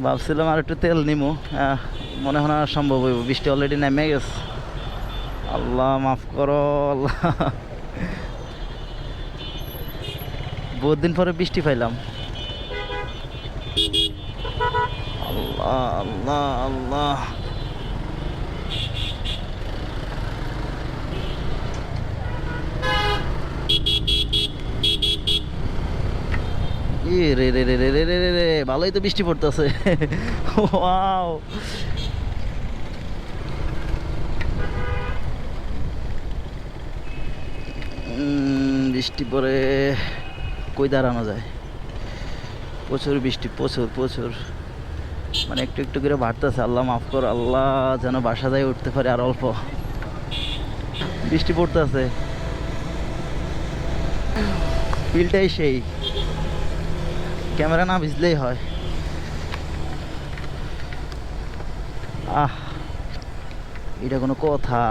ভাবছিলাম আর একটু তেল নিমু, মনে হয় না সম্ভব হইব, বৃষ্টি অলরেডি নেমে গেছে। আল্লাহ মাফ করো আল্লাহ, বহুত দিন পরে বৃষ্টি পাইলাম। আল্লাহ আল্লাহ আল্লাহ, রে রে রে রে রে রে রে রে, ভালোই তো বৃষ্টি পড়তেছে। ওয়াও, বৃষ্টি পরে কই দাঁড়ানো যায়, প্রচুর বৃষ্টি, প্রচুর প্রচুর, মানে একটু একটু করে বাড়তেছে। আল্লাহ মাফ কর আল্লাহ, যেন বাসা যায় উঠতে পারে আর অল্প। বৃষ্টি পড়তেছে, ফিলটাই সেই, ক্যামেরা না ভিজলেই হয়। আহ, এটা কোনো কথা?